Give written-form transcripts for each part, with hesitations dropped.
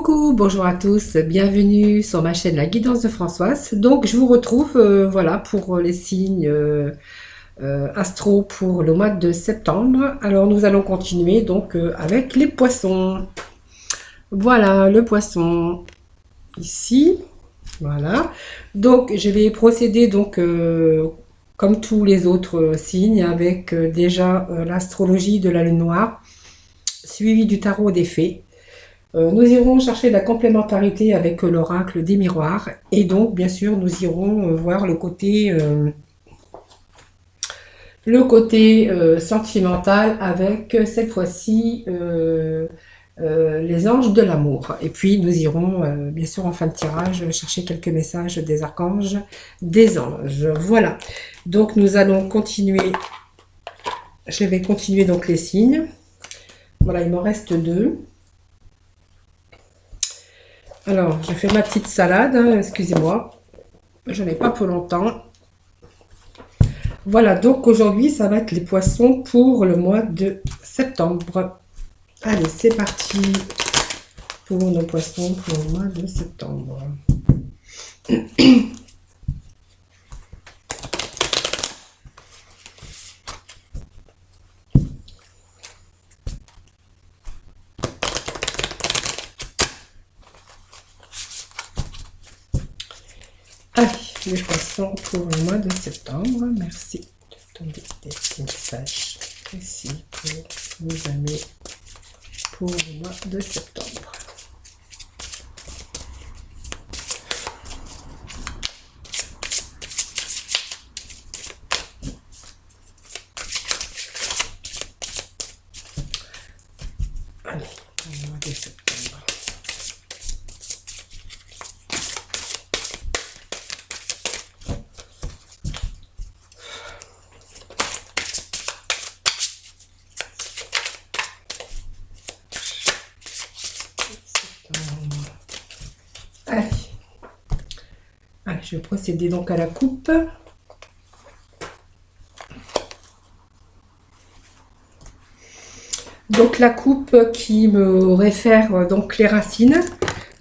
Coucou, bonjour à tous, bienvenue sur ma chaîne La Guidance de Françoise. Donc je vous retrouve voilà pour les signes astro pour le mois de septembre. Alors nous allons continuer donc avec les poissons. Voilà le poisson ici. Voilà. Donc je vais procéder donc comme tous les autres signes avec déjà l'astrologie de la lune noire suivi du tarot des fées. Nous irons chercher la complémentarité avec l'oracle des miroirs et donc bien sûr nous irons voir le côté sentimental avec cette fois-ci les anges de l'amour. Et puis nous irons bien sûr en fin de tirage chercher quelques messages des archanges, des anges. Voilà. Donc nous allons continuer. Je vais continuer donc les signes. Voilà, il m'en reste 2. Alors, je fais ma petite salade, hein, excusez-moi. Je n'ai pas pour longtemps. Voilà, donc aujourd'hui, ça va être les poissons pour le mois de septembre. Allez, c'est parti pour nos poissons pour le mois de septembre. Allez, les poissons pour le mois de septembre. Merci de tomber des petits messages précis pour vous amis pour le mois de septembre. Allez, pour le mois de septembre. Allez. Allez, je vais procéder donc à la coupe. Donc la coupe qui me réfère donc les racines.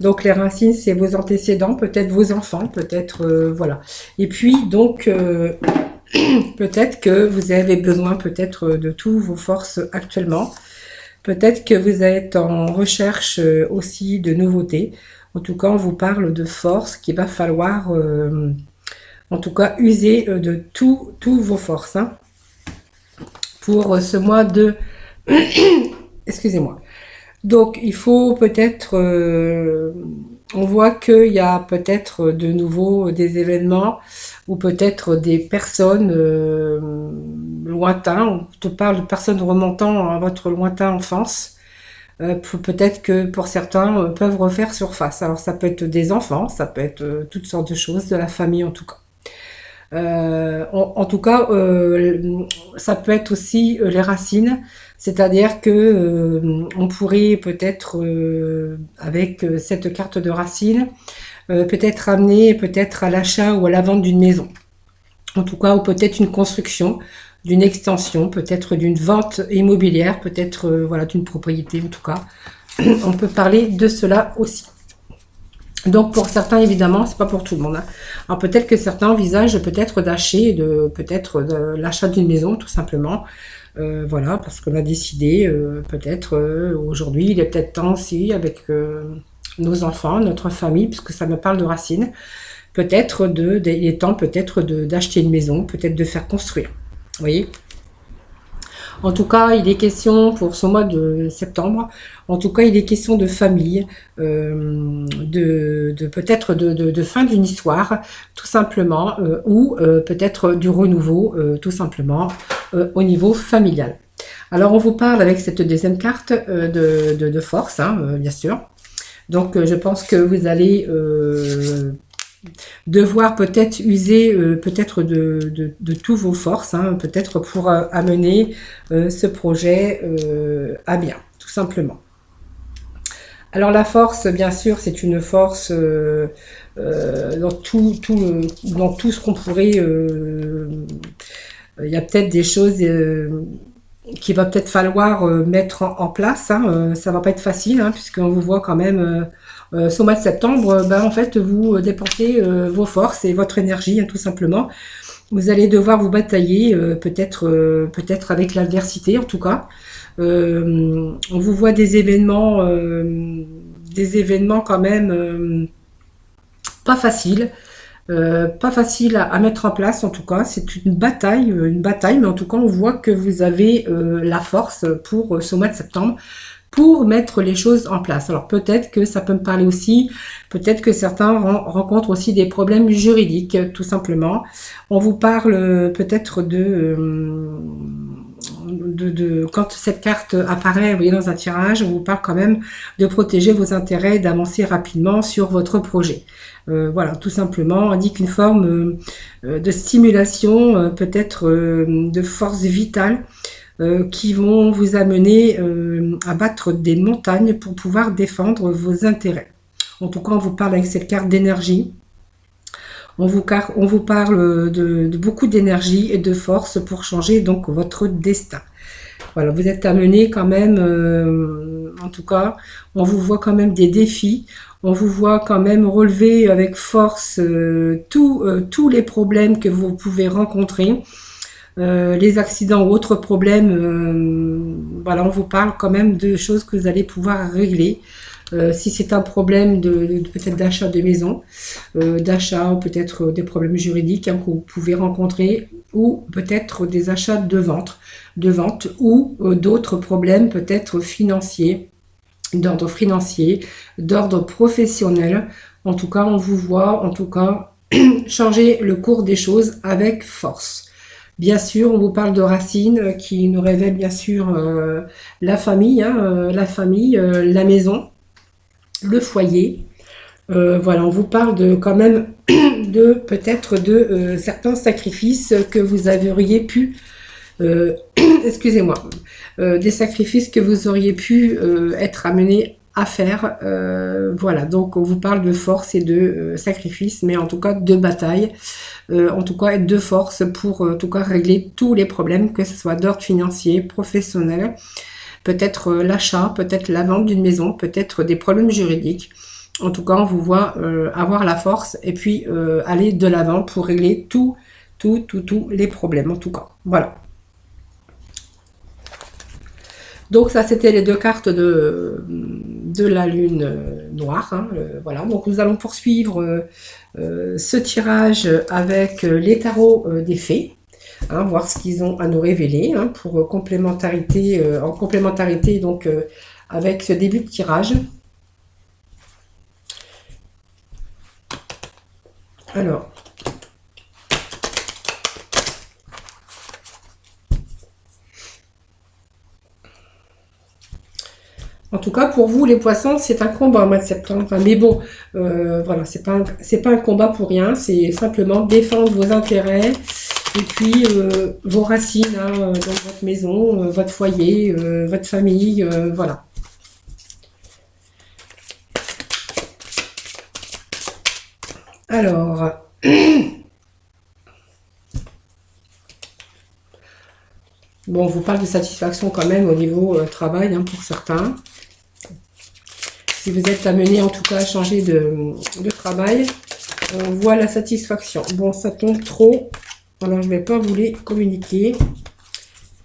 Donc les racines, c'est vos antécédents, peut-être vos enfants, peut-être voilà. Et puis donc peut-être que vous avez besoin peut-être de toutes vos forces actuellement. Peut-être que vous êtes en recherche aussi de nouveautés. En tout cas, on vous parle de force qu'il va falloir, en tout cas, user de toutes vos forces hein, pour ce mois de... Excusez-moi. Donc, il faut peut-être... on voit qu'il y a peut-être de nouveau des événements ou peut-être des personnes lointains. On te parle de personnes remontant à votre lointain enfance. Peut-être que pour certains peuvent refaire surface. Alors ça peut être des enfants, ça peut être toutes sortes de choses, de la famille en tout cas. En tout cas, ça peut être aussi les racines, c'est-à-dire que on pourrait peut-être avec cette carte de racines, peut-être amener peut-être à l'achat ou à la vente d'une maison. En tout cas, ou peut-être une construction, d'une extension, peut-être d'une vente immobilière, peut-être voilà d'une propriété en tout cas. On peut parler de cela aussi. Donc pour certains évidemment, c'est pas pour tout le monde. Hein. Alors peut-être que certains envisagent peut-être d'acheter, peut-être de l'achat d'une maison tout simplement. Voilà, parce qu'on a décidé peut-être aujourd'hui, il est peut-être temps aussi avec nos enfants, notre famille, puisque ça me parle de racines. Peut-être il est temps peut-être d'acheter une maison, peut-être de faire construire. Vous voyez ? En tout cas, il est question pour ce mois de septembre, en tout cas, il est question de famille, peut-être de fin d'une histoire, tout simplement, ou peut-être du renouveau, tout simplement, au niveau familial. Alors, on vous parle avec cette deuxième carte de force, hein, bien sûr. Donc, je pense que vous allez devoir peut-être user peut-être de toutes vos forces, hein, peut-être pour amener ce projet à bien, tout simplement. Alors la force, bien sûr, c'est une force dans tout ce qu'on pourrait... Il y a peut-être des choses qu'il va peut-être falloir mettre en place. Hein. Ça va pas être facile, hein, puisqu'on vous voit quand même ce mois de septembre, ben, en fait, vous dépensez vos forces et votre énergie, hein, tout simplement. Vous allez devoir vous batailler, peut-être avec l'adversité, en tout cas. On vous voit des événements quand même pas facile à mettre en place en tout cas. C'est une bataille, mais en tout cas on voit que vous avez la force pour ce mois de septembre pour mettre les choses en place. Alors peut-être que ça peut me parler aussi, peut-être que certains rencontrent aussi des problèmes juridiques, tout simplement. On vous parle peut-être quand cette carte apparaît, vous voyez, dans un tirage, on vous parle quand même de protéger vos intérêts, d'avancer rapidement sur votre projet. Voilà, tout simplement, on indique une forme de stimulation, peut-être de force vitale, qui vont vous amener à battre des montagnes pour pouvoir défendre vos intérêts. En tout cas, on vous parle avec cette carte d'énergie. On vous parle de beaucoup d'énergie et de force pour changer donc votre destin. Voilà, vous êtes amené quand même, en tout cas, on vous voit quand même des défis, on vous voit quand même relever avec force tous les problèmes que vous pouvez rencontrer, les accidents ou autres problèmes. Voilà, on vous parle quand même de choses que vous allez pouvoir régler. Si c'est un problème peut-être d'achat de maison, d'achat ou peut-être des problèmes juridiques, hein, que vous pouvez rencontrer, ou peut-être des achats de vente ou d'autres problèmes peut-être financier, d'ordre professionnel. En tout cas, on vous voit, en tout cas, changer le cours des choses avec force. Bien sûr, on vous parle de racines qui nous révèlent bien sûr la famille, hein, la maison, le foyer. Voilà, on vous parle de quand même de peut-être de certains sacrifices que vous auriez pu excusez-moi, des sacrifices que vous auriez pu être amenés à faire. Voilà, donc on vous parle de force et de sacrifice, mais en tout cas de bataille, en tout cas de force pour en tout cas régler tous les problèmes, que ce soit d'ordre financier, professionnel, peut-être l'achat, peut-être la vente d'une maison, peut-être des problèmes juridiques. En tout cas, on vous voit avoir la force et puis aller de l'avant pour régler tous les problèmes, en tout cas. Voilà. Donc ça, c'était les deux cartes de la lune noire. Hein, voilà, donc nous allons poursuivre ce tirage avec les tarots des fées. Hein, voir ce qu'ils ont à nous révéler, hein, pour complémentarité, en complémentarité donc avec ce début de tirage. Alors, en tout cas, pour vous, les poissons, c'est un combat au mois de septembre. Mais bon, voilà, c'est pas un combat pour rien. C'est simplement défendre vos intérêts et puis vos racines, hein, dans votre maison, votre foyer, votre famille, voilà. Alors, bon, on vous parle de satisfaction quand même au niveau travail, hein, pour certains. Si vous êtes amené en tout cas à changer de travail, on voit la satisfaction. Bon, ça tombe trop, alors je ne vais pas vous les communiquer.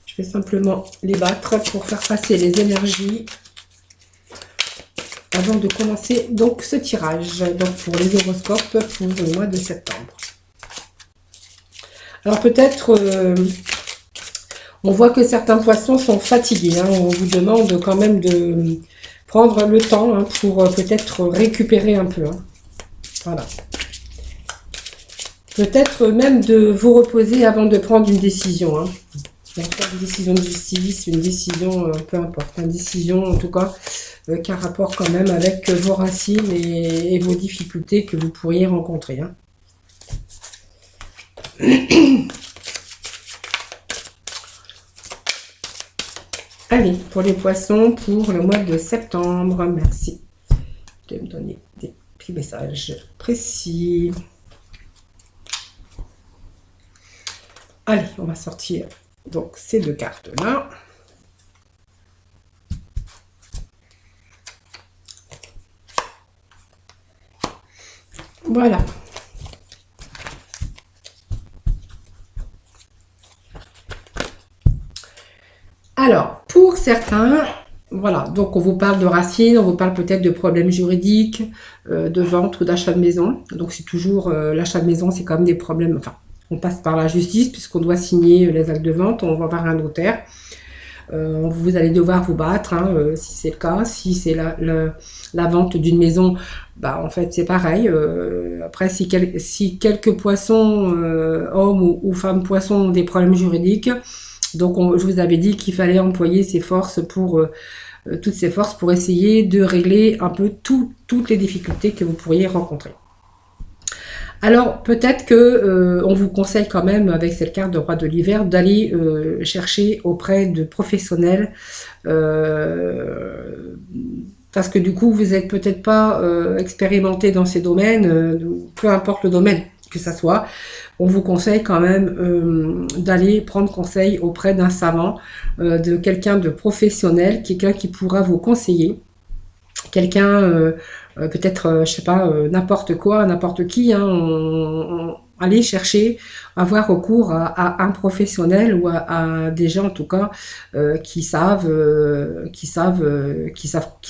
Je vais simplement les battre pour faire passer les énergies avant de commencer donc ce tirage. Donc pour les horoscopes pour le mois de septembre. Alors peut-être, on voit que certains poissons sont fatigués. Hein. On vous demande quand même de prendre le temps, hein, pour peut-être récupérer un peu. Hein. Voilà. Peut-être même de vous reposer avant de prendre une décision. Hein. Donc, une décision de justice, une décision, peu importe, une décision en tout cas qui a rapport quand même avec vos racines et vos difficultés que vous pourriez rencontrer. Hein. Allez, pour les poissons, pour le mois de septembre, merci de me donner des petits messages précis. Allez, on va sortir donc ces deux cartes-là. Voilà. Alors, pour certains, voilà, donc on vous parle de racines, on vous parle peut-être de problèmes juridiques, de vente ou d'achat de maison. Donc c'est toujours l'achat de maison, c'est quand même des problèmes. Enfin, on passe par la justice puisqu'on doit signer les actes de vente, on va voir un notaire. Vous allez devoir vous battre, hein, si c'est le cas. Si c'est la vente d'une maison, bah, en fait, c'est pareil. Après, si quelques poissons, hommes ou femmes poissons, ont des problèmes juridiques, donc je vous avais dit qu'il fallait employer ses forces toutes ces forces pour essayer de régler un peu toutes les difficultés que vous pourriez rencontrer. Alors peut-être que on vous conseille quand même avec cette carte de roi de l'hiver d'aller chercher auprès de professionnels, euh, parce que du coup vous n'êtes peut-être pas expérimenté dans ces domaines, peu importe le domaine que ça soit. On vous conseille quand même d'aller prendre conseil auprès d'un savant, de quelqu'un de professionnel, quelqu'un qui pourra vous conseiller, quelqu'un, peut-être, je sais pas, n'importe quoi, n'importe qui, hein, aller chercher, avoir recours à un professionnel ou à des gens en tout cas qui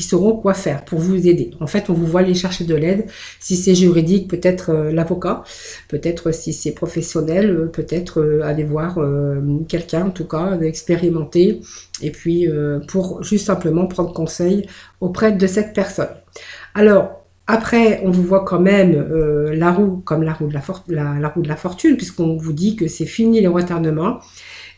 sauront quoi faire pour vous aider. En fait, on vous voit aller chercher de l'aide. Si c'est juridique, peut-être l'avocat, peut-être si c'est professionnel, peut-être aller voir quelqu'un en tout cas d'expérimenté et puis pour juste simplement prendre conseil auprès de cette personne. Alors, après, on vous voit quand même la roue comme la roue de la fortune, puisqu'on vous dit que c'est fini les retardements.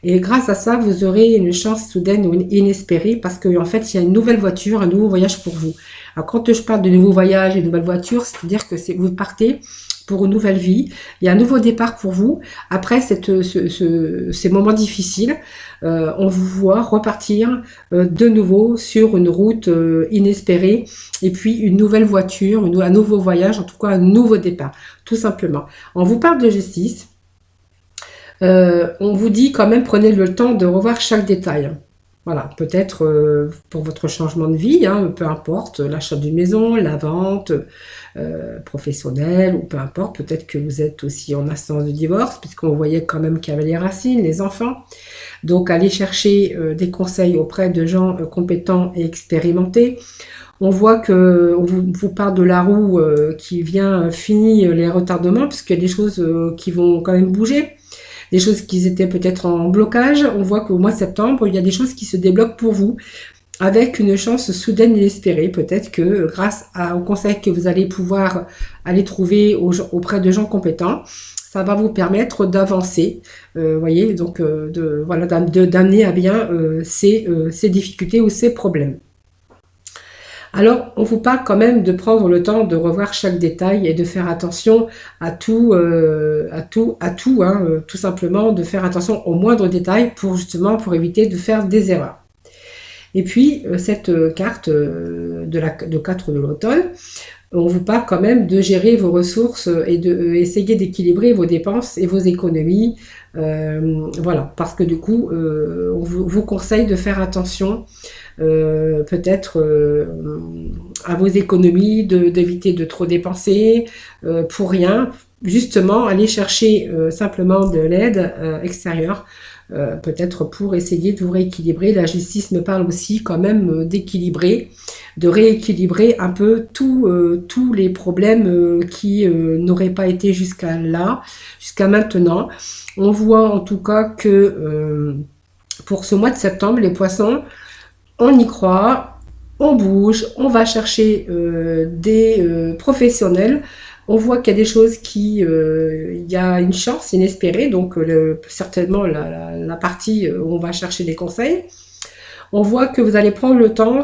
Et grâce à ça, vous aurez une chance soudaine ou inespérée, parce qu'en fait, il y a une nouvelle voiture, un nouveau voyage pour vous. Alors, quand je parle de nouveau voyage et de nouvelle voiture, c'est-à-dire que vous partez pour une nouvelle vie. Il y a un nouveau départ pour vous. Après ces moments difficiles, on vous voit repartir de nouveau sur une route inespérée et puis une nouvelle voiture, un nouveau voyage, en tout cas un nouveau départ, tout simplement. On vous parle de justice. On vous dit quand même prenez le temps de revoir chaque détail. Voilà, peut-être pour votre changement de vie, hein, peu importe, l'achat d'une maison, la vente professionnelle, ou peu importe, peut-être que vous êtes aussi en instance de divorce, puisqu'on voyait quand même qu'il y avait les racines, les enfants. Donc, allez chercher des conseils auprès de gens compétents et expérimentés. On voit que on vous parle de la roue qui vient finir les retardements, puisqu'il y a des choses qui vont quand même bouger. Des choses qui étaient peut-être en blocage. On voit qu'au mois de septembre, il y a des choses qui se débloquent pour vous avec une chance soudaine inespérée. Peut-être que grâce au conseil que vous allez pouvoir aller trouver auprès de gens compétents, ça va vous permettre d'avancer, voyez, donc d'amener à bien ces difficultés ou ces problèmes. Alors, on vous parle quand même de prendre le temps de revoir chaque détail et de faire attention à tout, hein, tout simplement, de faire attention aux moindres détails pour éviter de faire des erreurs. Et puis, cette carte de 4 de l'automne, on vous parle quand même de gérer vos ressources et essayer d'équilibrer vos dépenses et vos économies. Voilà, parce que du coup, on vous conseille de faire attention peut-être à vos économies, d'éviter de trop dépenser pour rien. Justement, aller chercher simplement de l'aide extérieure, peut-être pour essayer de vous rééquilibrer. La justice me parle aussi quand même d'équilibrer, de rééquilibrer un peu tous les problèmes qui n'auraient pas été jusqu'à maintenant. On voit en tout cas que pour ce mois de septembre, les poissons, on y croit, on bouge, on va chercher des professionnels. On voit qu'il y a des choses il y a une chance inespérée, donc certainement la partie où on va chercher des conseils. On voit que vous allez prendre le temps,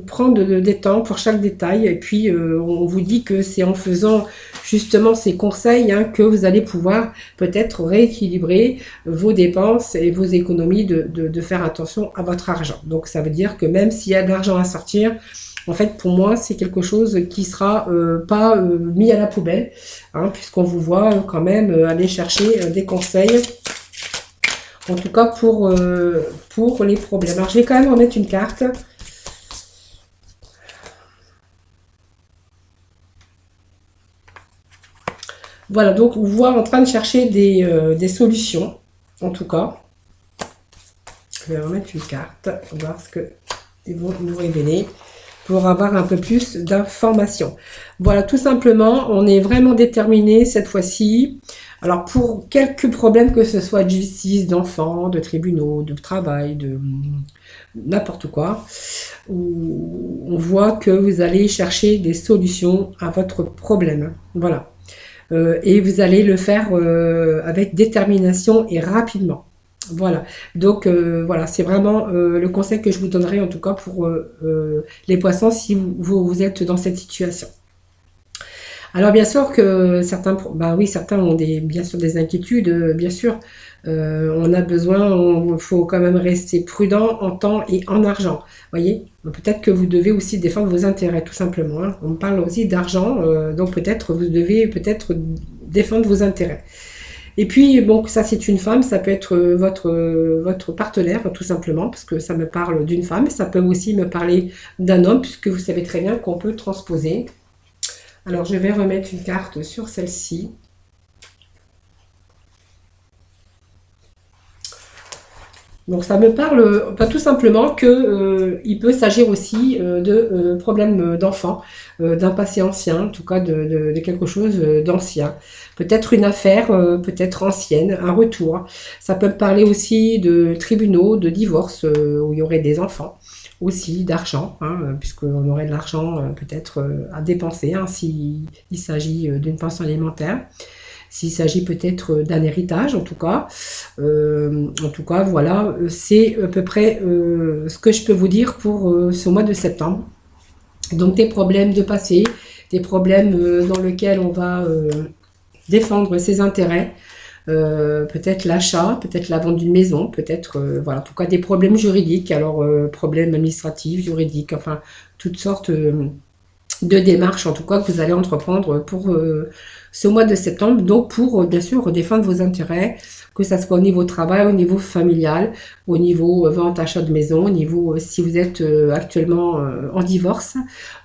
prendre des temps pour chaque détail, et puis on vous dit que c'est en faisant justement ces conseils hein, que vous allez pouvoir peut-être rééquilibrer vos dépenses et vos économies, de faire attention à votre argent. Donc ça veut dire que même s'il y a de l'argent à sortir, en fait, pour moi, c'est quelque chose qui sera pas mis à la poubelle, hein, puisqu'on vous voit quand même aller chercher des conseils, en tout cas pour les problèmes. Alors, je vais quand même remettre une carte. Voilà, donc on voit en train de chercher des solutions, en tout cas. Je vais remettre une carte, voir ce qu'ils vont nous révéler pour avoir un peu plus d'informations. Voilà, tout simplement, on est vraiment déterminé cette fois-ci. Alors, pour quelques problèmes que ce soit de justice, d'enfants, de tribunaux, de travail, de n'importe quoi, où on voit que vous allez chercher des solutions à votre problème. Voilà. Et vous allez le faire avec détermination et rapidement. Voilà. Donc, voilà, c'est vraiment le conseil que je vous donnerai en tout cas pour les poissons si vous êtes dans cette situation. Alors bien sûr que certains, bah oui, certains ont bien sûr des inquiétudes, bien sûr. On a besoin, il faut quand même rester prudent en temps et en argent. Voyez, peut-être que vous devez aussi défendre vos intérêts, tout simplement, hein. On parle aussi d'argent, donc peut-être vous devez peut-être défendre vos intérêts. Et puis, bon, ça c'est une femme, ça peut être votre partenaire, tout simplement, parce que ça me parle d'une femme. Ça peut aussi me parler d'un homme, puisque vous savez très bien qu'on peut transposer. Alors, je vais remettre une carte sur celle-ci. Donc, ça me parle pas tout simplement que il peut s'agir aussi de problèmes d'enfants, d'un passé ancien, en tout cas de quelque chose d'ancien. Peut-être une affaire, peut-être ancienne, un retour. Ça peut me parler aussi de tribunaux, de divorce, où il y aurait des enfants. Aussi d'argent, hein, puisqu'on aurait de l'argent peut-être à dépenser, hein, s'il s'agit d'une pension alimentaire, s'il s'agit peut-être d'un héritage en tout cas. En tout cas, voilà, c'est à peu près ce que je peux vous dire pour ce mois de septembre. Donc des problèmes de passé, des problèmes dans lesquels on va défendre ses intérêts, peut-être l'achat, peut-être la vente d'une maison, peut-être, voilà, en tout cas des problèmes juridiques, alors problèmes administratifs, juridiques, enfin, toutes sortes de démarches, en tout cas, que vous allez entreprendre pour ce mois de septembre, donc pour, bien sûr, défendre vos intérêts, que ça soit au niveau travail, au niveau familial, au niveau vente, achat de maison, au niveau, si vous êtes actuellement en divorce,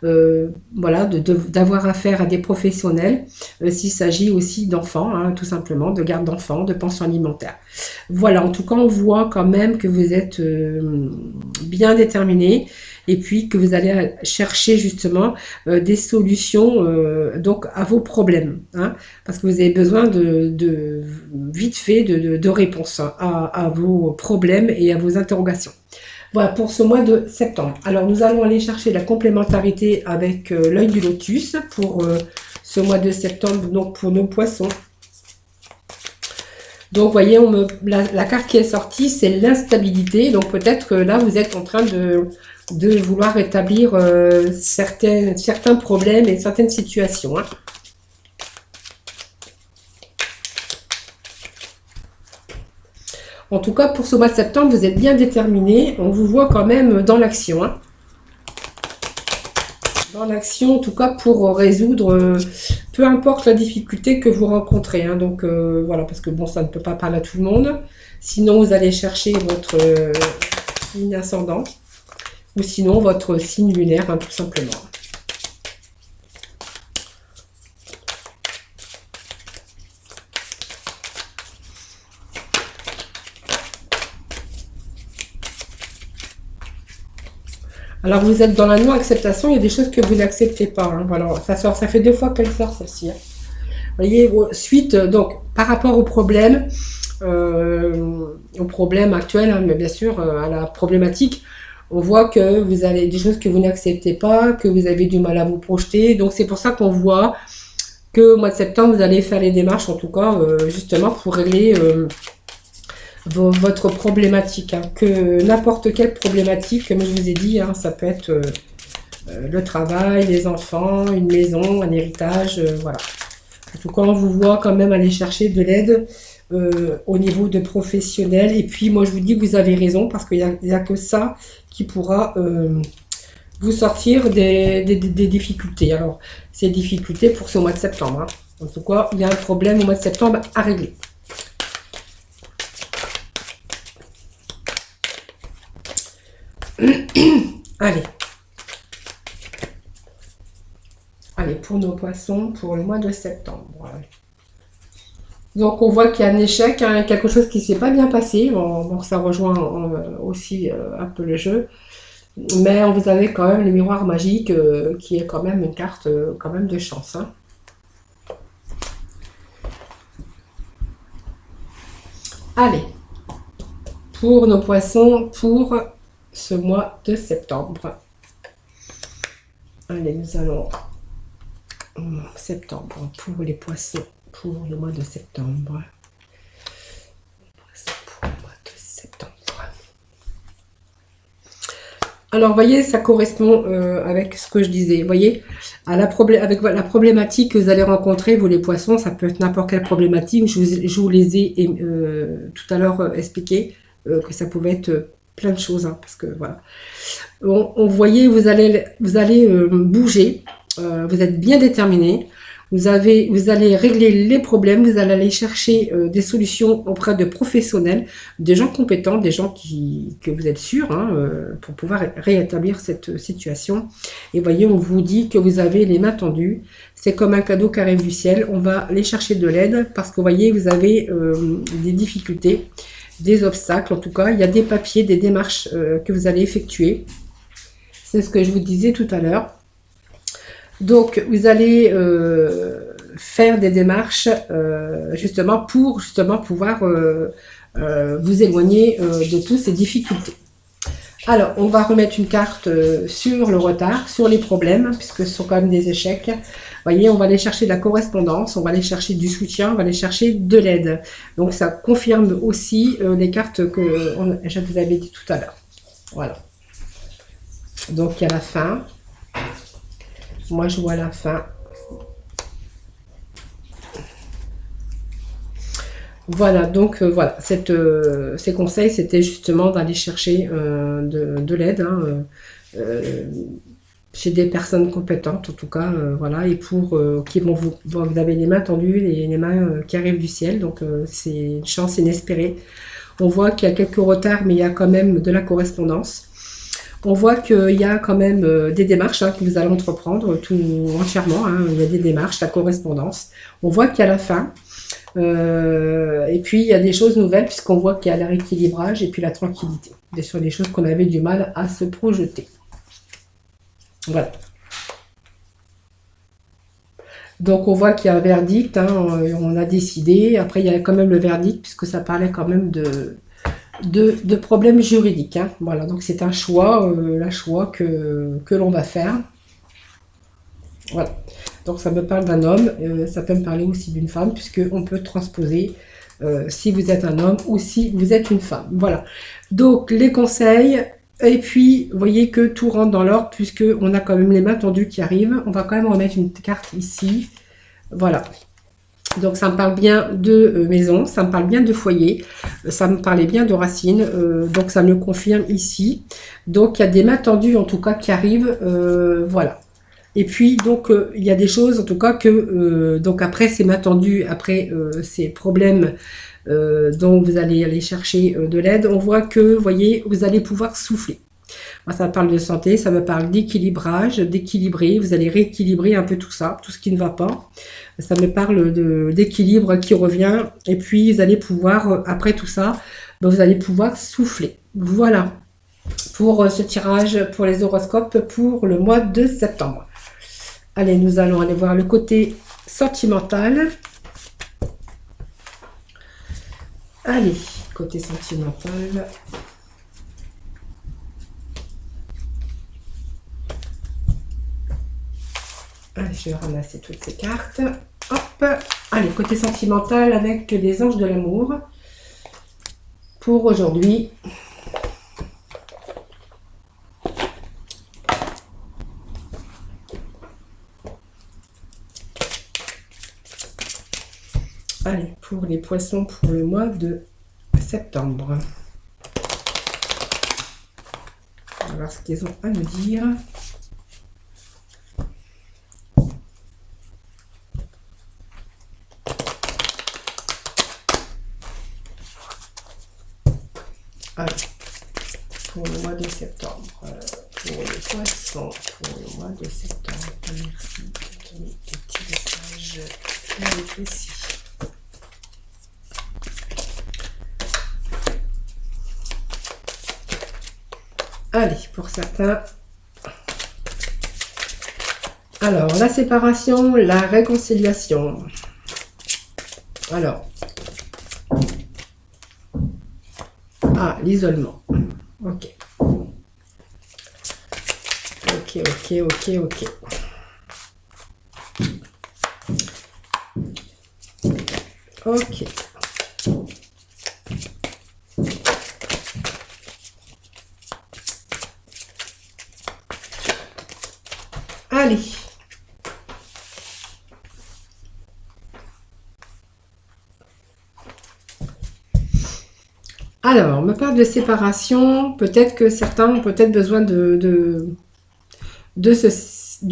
voilà, d'avoir affaire à des professionnels, s'il s'agit aussi d'enfants, hein, tout simplement, de garde d'enfants, de pension alimentaire. Voilà, en tout cas, on voit quand même que vous êtes bien déterminé et puis que vous allez chercher justement des solutions donc à vos problèmes, hein, parce que vous avez besoin de vite fait de réponses à vos problèmes et à vos interrogations. Voilà pour ce mois de septembre. Alors nous allons aller chercher la complémentarité avec l'œil du lotus pour ce mois de septembre, donc pour nos poissons. Donc, vous voyez, la carte qui est sortie, c'est l'instabilité. Donc, peut-être que là, vous êtes en train de vouloir rétablir certains problèmes et certaines situations, hein. En tout cas, pour ce mois de septembre, vous êtes bien déterminé. On vous voit quand même dans l'action, hein. Dans l'action, en tout cas, pour résoudre peu importe la difficulté que vous rencontrez, hein. Donc, voilà, parce que bon, ça ne peut pas parler à tout le monde. Sinon, vous allez chercher votre signe ascendant ou sinon votre signe lunaire, hein, tout simplement. Alors, vous êtes dans la non-acceptation, il y a des choses que vous n'acceptez pas, hein. Voilà, ça sort, ça fait 2 fois qu'elle sort, celle-ci, hein. Vous voyez, suite, donc, par rapport au problème actuel, hein, mais bien sûr, à la problématique, on voit que vous avez des choses que vous n'acceptez pas, que vous avez du mal à vous projeter. Donc, c'est pour ça qu'on voit que au mois de septembre, vous allez faire les démarches, en tout cas, justement, pour régler votre problématique, hein. Que n'importe quelle problématique, comme je vous ai dit, hein, ça peut être le travail, les enfants, une maison, un héritage, voilà. En tout cas, on vous voit quand même aller chercher de l'aide au niveau de professionnels. Et puis, moi, je vous dis que vous avez raison, parce qu'il n'y a que ça qui pourra vous sortir des difficultés. Alors, ces difficultés pour ce mois de septembre, hein. En tout cas, il y a un problème au mois de septembre à régler. Allez. Allez, pour nos poissons, pour le mois de septembre. Donc on voit qu'il y a un échec, hein, quelque chose qui s'est pas bien passé. Bon, ça rejoint aussi un peu le jeu. Mais vous avez quand même le miroir magique qui est quand même une carte quand même de chance, hein. Allez, pour nos poissons, pour ce mois de septembre. Allez, nous allons septembre pour les poissons pour le mois de septembre. Pour le mois de septembre. Alors, vous voyez, ça correspond avec ce que je disais. Vous voyez, avec la problématique que vous allez rencontrer, vous les poissons, ça peut être n'importe quelle problématique. Je vous les ai tout à l'heure expliqué que ça pouvait être plein de choses, hein, parce que voilà. On voyait, vous allez bouger, vous êtes bien déterminé. Vous allez régler les problèmes, vous allez aller chercher des solutions auprès de professionnels, des gens compétents, des gens que vous êtes sûrs, hein, pour pouvoir rétablir cette situation. Et voyez, on vous dit que vous avez les mains tendues. C'est comme un cadeau qui arrive du ciel. On va aller chercher de l'aide parce que voyez, vous avez des difficultés, des obstacles. En tout cas, il y a des papiers, des démarches que vous allez effectuer. C'est ce que je vous disais tout à l'heure. Donc, vous allez faire des démarches justement pour pouvoir vous éloigner de toutes ces difficultés. Alors, on va remettre une carte sur le retard, sur les problèmes, puisque ce sont quand même des échecs. Vous voyez, on va aller chercher de la correspondance, on va aller chercher du soutien, on va aller chercher de l'aide. Donc, ça confirme aussi les cartes que je vous avais dit tout à l'heure. Voilà. Donc, il y a la fin. Moi, je vois la fin. Voilà, donc voilà, ces conseils, c'était justement d'aller chercher de l'aide, hein, chez des personnes compétentes, en tout cas, voilà, et qui vont vous avez les mains tendues, les mains qui arrivent du ciel, donc c'est une chance inespérée. On voit qu'il y a quelques retards, mais il y a quand même de la correspondance. On voit qu'il y a quand même des démarches, hein, que vous allez entreprendre tout entièrement, hein, il y a des démarches, la correspondance. On voit qu'il y a la fin. Et puis il y a des choses nouvelles puisqu'on voit qu'il y a le rééquilibrage et puis la tranquillité. Sur des choses qu'on avait du mal à se projeter. Voilà. Donc on voit qu'il y a un verdict, hein, on a décidé. Après il y a quand même le verdict puisque ça parlait quand même de problèmes juridiques, hein. Voilà, donc c'est un choix, que l'on va faire. Voilà. Donc ça me parle d'un homme, ça peut me parler aussi d'une femme, puisqu'on peut transposer si vous êtes un homme ou si vous êtes une femme. Voilà. Donc les conseils, et puis vous voyez que tout rentre dans l'ordre, puisqu'on a quand même les mains tendues qui arrivent. On va quand même remettre une carte ici. Voilà. Donc ça me parle bien de maison, ça me parle bien de foyer, ça me parlait bien de racines, donc ça me le confirme ici. Donc il y a des mains tendues en tout cas qui arrivent, voilà. Et puis, donc, il y a des choses, en tout cas, donc après ces mains tendues, après ces problèmes dont vous allez aller chercher de l'aide, on voit que, vous voyez, vous allez pouvoir souffler. Moi, ça me parle de santé, ça me parle d'équilibrage, d'équilibrer, vous allez rééquilibrer un peu tout ça, tout ce qui ne va pas. Ça me parle d'équilibre qui revient, et puis vous allez pouvoir, après tout ça, ben, vous allez pouvoir souffler. Voilà, pour ce tirage, pour les horoscopes, pour le mois de septembre. Allez, nous allons aller voir le côté sentimental. Allez, côté sentimental. Allez, je vais ramasser toutes ces cartes. Hop. Allez, côté sentimental avec les anges de l'amour. Pour aujourd'hui. Allez, pour les poissons pour le mois de septembre. On va voir ce qu'ils ont à nous dire. Allez, pour le mois de septembre. Pour les poissons pour le mois de septembre. Merci de donner des petits messages. Allez, ici. Allez, pour certains. Alors, la séparation, la réconciliation. Alors. Ah, l'isolement. Ok. Ok, ok, ok, ok. Ok. Allez. Alors, on me parle de séparation. Peut-être que certains ont peut-être besoin d'une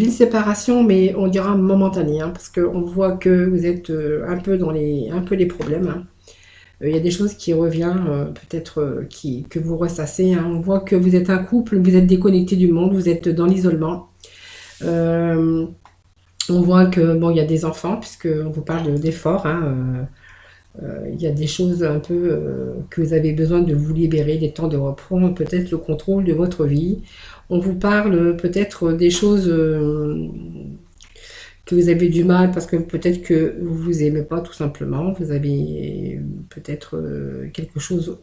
séparation, mais on dira momentanée, hein, parce qu'on voit que vous êtes un peu dans un peu les problèmes. Hein. Il y a des choses qui reviennent, peut-être que vous ressassez. Hein. On voit que vous êtes un couple, vous êtes déconnecté du monde, vous êtes dans l'isolement. On voit que bon, il y a des enfants, puisque on vous parle d'efforts. Hein, il y a des choses un peu que vous avez besoin de vous libérer, des temps de reprendre peut-être le contrôle de votre vie. On vous parle peut-être des choses que vous avez du mal parce que peut-être que vous vous aimez pas tout simplement. Vous avez peut-être quelque chose.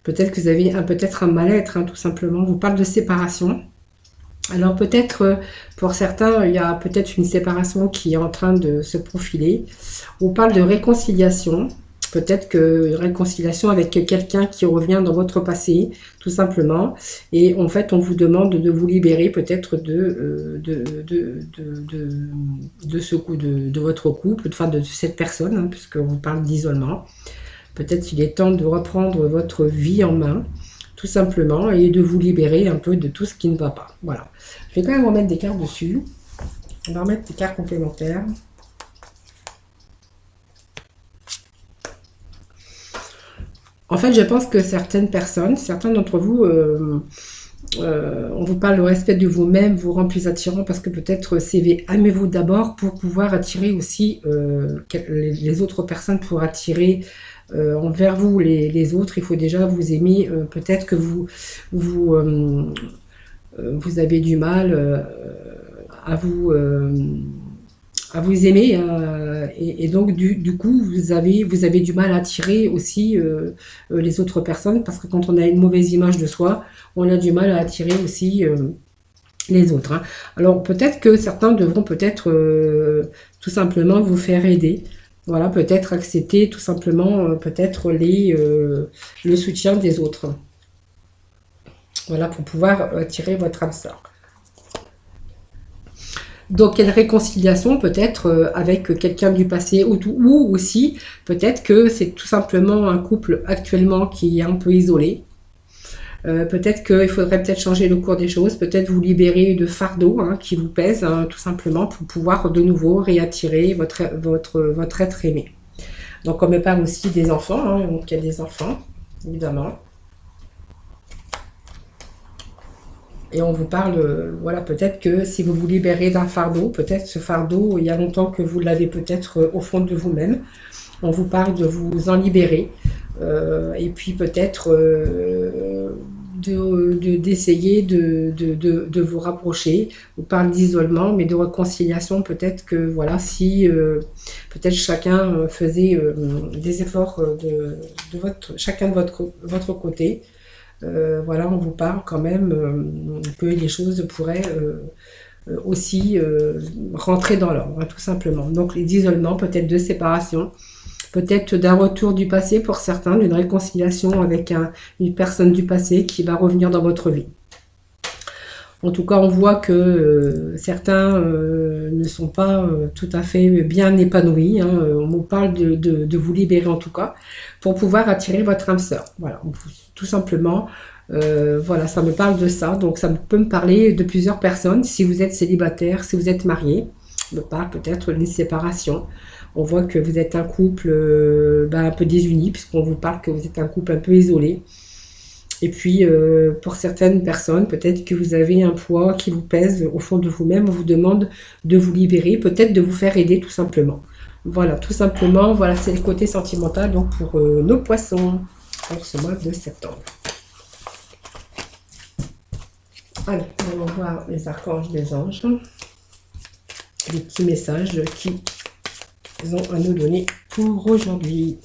Peut-être que vous avez peut-être un mal-être, hein, tout simplement. On vous parle de séparation. Alors peut-être pour certains, il y a peut-être une séparation qui est en train de se profiler. On parle de réconciliation. Peut-être que une réconciliation avec quelqu'un qui revient dans votre passé, tout simplement. Et en fait, on vous demande de vous libérer peut-être de votre couple, enfin de cette personne, hein, puisqu'on vous parle d'isolement. Peut-être qu'il est temps de reprendre votre vie en main, tout simplement, et de vous libérer un peu de tout ce qui ne va pas. Voilà. Je vais quand même remettre des cartes dessus. On va remettre des cartes complémentaires. En fait, je pense que certaines personnes, certains d'entre vous, on vous parle du respect de vous-même, vous rend plus attirant parce que peut-être aimez-vous d'abord pour pouvoir attirer aussi les autres personnes, pour attirer envers vous les autres. Il faut déjà vous aimer. Peut-être que vous, vous avez du mal à vous aimer et donc du coup vous avez du mal à attirer aussi les autres personnes, parce que quand on a une mauvaise image de soi, on a du mal à attirer aussi les autres. Hein. Alors peut-être que certains devront peut-être tout simplement vous faire aider. Voilà, peut-être accepter tout simplement peut-être le soutien des autres. Voilà, pour pouvoir attirer votre âme sœur. Donc, il y a une réconciliation peut-être avec quelqu'un du passé, ou aussi peut-être que c'est tout simplement un couple actuellement qui est un peu isolé. Peut-être qu'il faudrait peut-être changer le cours des choses, peut-être vous libérer de fardeaux hein, qui vous pèsent, hein, tout simplement pour pouvoir de nouveau réattirer votre être aimé. Donc, on me parle aussi des enfants, hein, donc il y a des enfants, évidemment. Et on vous parle, voilà, peut-être que si vous vous libérez d'un fardeau, peut-être ce fardeau, il y a longtemps que vous l'avez peut-être au fond de vous-même. On vous parle de vous en libérer. Et puis peut-être d'essayer de vous rapprocher. On parle d'isolement, mais de réconciliation. Peut-être que, voilà, si peut-être chacun faisait des efforts chacun de votre côté. Voilà, on vous parle quand même que les choses pourraient aussi rentrer dans l'ordre, hein, tout simplement. Donc les isolements, peut-être de séparation, peut-être d'un retour du passé pour certains, d'une réconciliation avec une personne du passé qui va revenir dans votre vie. En tout cas, on voit que certains ne sont pas tout à fait bien épanouis. Hein. On vous parle de vous libérer en tout cas, pour pouvoir attirer votre âme sœur. Voilà, tout simplement. Voilà, ça me parle de ça. Donc, ça peut me parler de plusieurs personnes. Si vous êtes célibataire, si vous êtes marié, ça me parle peut-être d'une séparation. On voit que vous êtes un couple un peu désuni, puisqu'on vous parle que vous êtes un couple un peu isolé. Et puis, pour certaines personnes, peut-être que vous avez un poids qui vous pèse au fond de vous-même. On vous demande de vous libérer, peut-être de vous faire aider tout simplement. Voilà, tout simplement, voilà, c'est le côté sentimental donc pour nos poissons pour ce mois de septembre. Allez, on va voir les archanges des anges. Les petits messages qu'ils ont à nous donner pour aujourd'hui.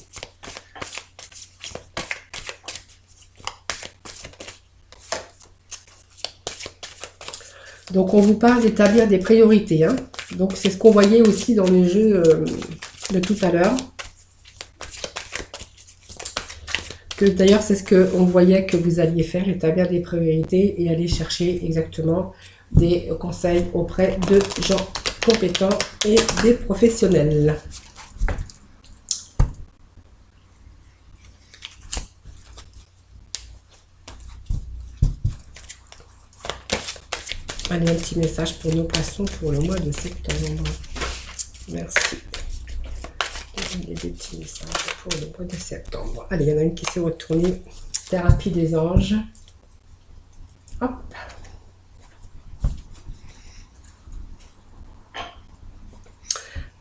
Donc, on vous parle d'établir des priorités. Hein. Donc, c'est ce qu'on voyait aussi dans le jeu de tout à l'heure. Que d'ailleurs, c'est ce qu'on voyait que vous alliez faire, établir des priorités et aller chercher exactement des conseils auprès de gens compétents et des professionnels. Allez, un petit message pour nos poissons pour le mois de septembre. Merci. Des petits messages pour le mois de septembre. Allez, il y en a une qui s'est retournée. Thérapie des anges. Hop.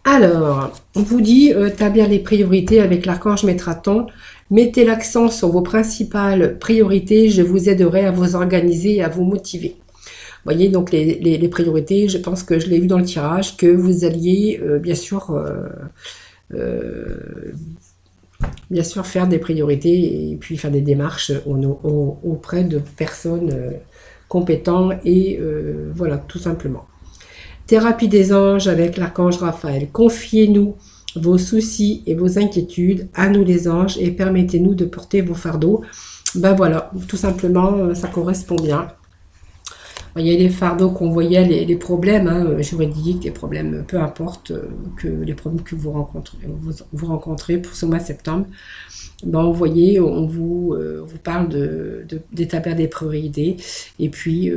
Alors, on vous dit établir les priorités avec l'archange Métraton. Mettez l'accent sur vos principales priorités. Je vous aiderai à vous organiser et à vous motiver. Vous voyez, donc les priorités, je pense que je l'ai vu dans le tirage, que vous alliez bien sûr faire des priorités et puis faire des démarches auprès de personnes compétentes et voilà, tout simplement. Thérapie des anges avec l'archange Raphaël. Confiez-nous vos soucis et vos inquiétudes à nous les anges et permettez-nous de porter vos fardeaux. Ben voilà, tout simplement, ça correspond bien. Il y a les fardeaux qu'on voyait, les problèmes juridiques, les problèmes, peu importe, que les problèmes que vous rencontrez pour ce mois de septembre. Ben, vous voyez, on vous parle d'établir des priorités et puis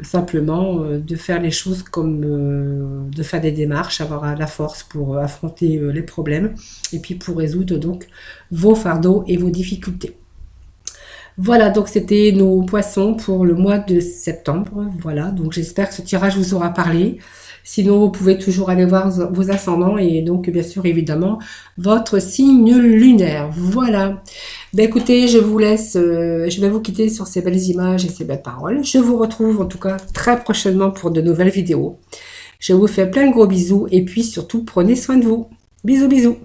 simplement de faire les choses comme de faire des démarches, avoir la force pour affronter les problèmes et puis pour résoudre donc vos fardeaux et vos difficultés. Voilà, donc c'était nos poissons pour le mois de septembre. Voilà, donc j'espère que ce tirage vous aura parlé. Sinon, vous pouvez toujours aller voir vos ascendants et donc, bien sûr, évidemment, votre signe lunaire. Voilà. Ben, écoutez, je vous laisse, je vais vous quitter sur ces belles images et ces belles paroles. Je vous retrouve en tout cas très prochainement pour de nouvelles vidéos. Je vous fais plein de gros bisous et puis surtout, prenez soin de vous. Bisous, bisous.